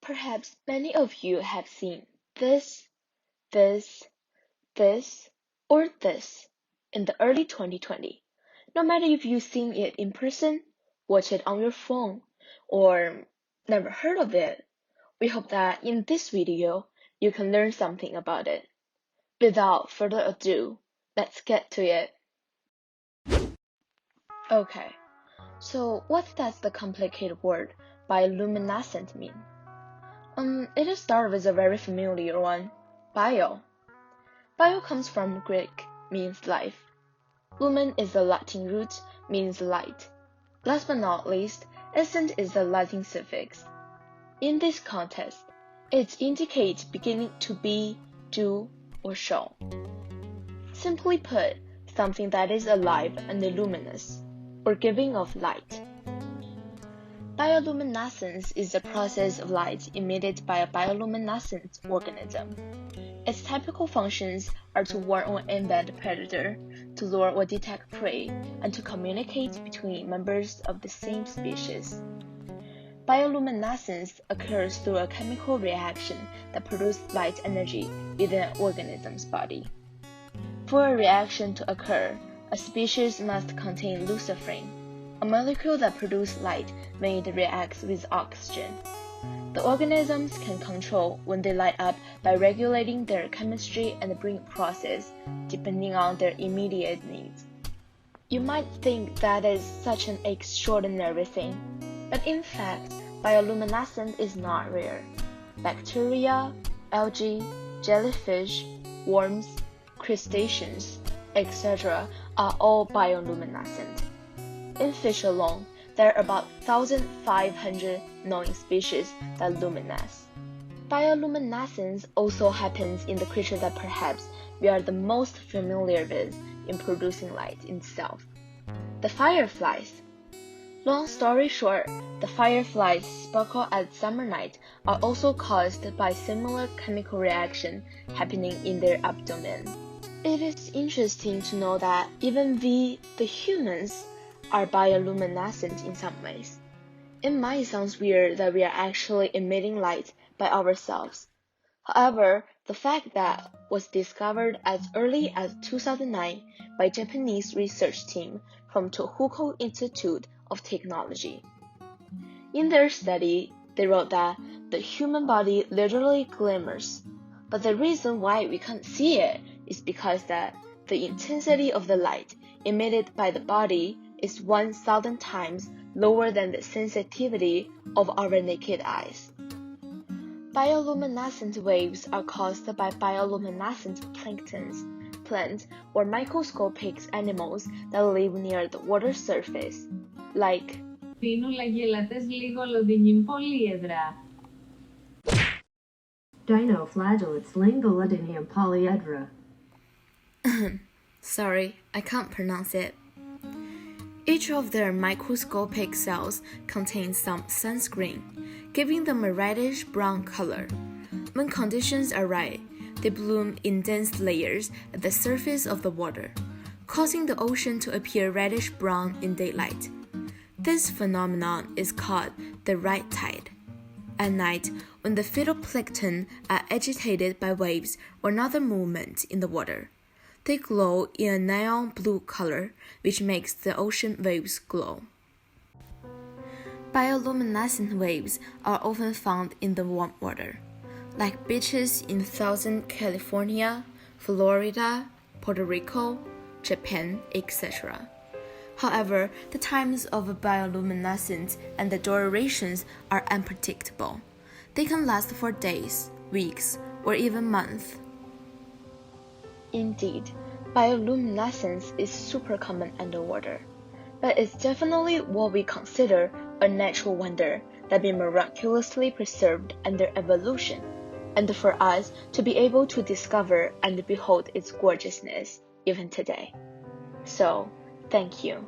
Perhaps many of you have seen this, this, or this in the early 2020. No matter if you've seen it in person, watch it on your phone, or never heard of it, we hope that in this video, you can learn something about it. Without further ado, let's get to it. Okay, so what does the complicated word bioluminescent mean? It starts with a very familiar one, bio. Bio comes from Greek, means life. Lumen is the Latin root, means light. Last but not least, escent is the Latin suffix. In this context, it indicates beginning to be, do, or show. Simply put, something that is alive and luminous, or giving off light. Bioluminescence is the process of light emitted by a bioluminescent organism. Its typical functions are to warn or embed predator, to lure or detect prey, and to communicate between members of the same species. Bioluminescence occurs through a chemical reaction that produces light energy within an organism's body. For a reaction to occur, a species must contain luciferin, a molecule that produces light when it reacts with oxygen. The organisms can control when they light up by regulating their chemistry and breeding process depending on their immediate needs. You might think that is such an extraordinary thing, but in fact, bioluminescence is not rare. Bacteria, algae, jellyfish, worms, crustaceans, etc. are all bioluminescent. In fish alone, there are about 1,500 known species that luminesce. Bioluminescence also happens in the creatures that perhaps we are the most familiar with in producing light itself, the fireflies. Long story short, the fireflies sparkle at summer night are also caused by similar chemical reaction happening in their abdomen. It is interesting to know that even we, the humans, are bioluminescent in some ways. It might sound weird that we are actually emitting light by ourselves. However, the fact that was discovered as early as 2009 by a Japanese research team from Tohoku Institute of Technology. In their study, they wrote that the human body literally glimmers, but the reason why we can't see it is because that the intensity of the light emitted by the body is 1,000 times lower than the sensitivity of our naked eyes. Bioluminescent waves are caused by bioluminescent plants, or microscopic animals that live near the water surface, like Dinoflagellates Lingolodinium polyedra. Sorry, I can't pronounce it. Each of their microscopic cells contains some sunscreen, giving them a reddish-brown color. When conditions are right, they bloom in dense layers at the surface of the water, causing the ocean to appear reddish-brown in daylight. This phenomenon is called the red tide. At night, when the phytoplankton are agitated by waves or another movement in the water, they glow in a neon blue color, which makes the ocean waves glow. Bioluminescent waves are often found in the warm water, like beaches in Southern California, Florida, Puerto Rico, Japan, etc. However, the times of bioluminescence and the durations are unpredictable. They can last for days, weeks, or even months. Indeed, bioluminescence is super common underwater, but it's definitely what we consider a natural wonder that been miraculously preserved under evolution, and for us to be able to discover and behold its gorgeousness even today. So, thank you.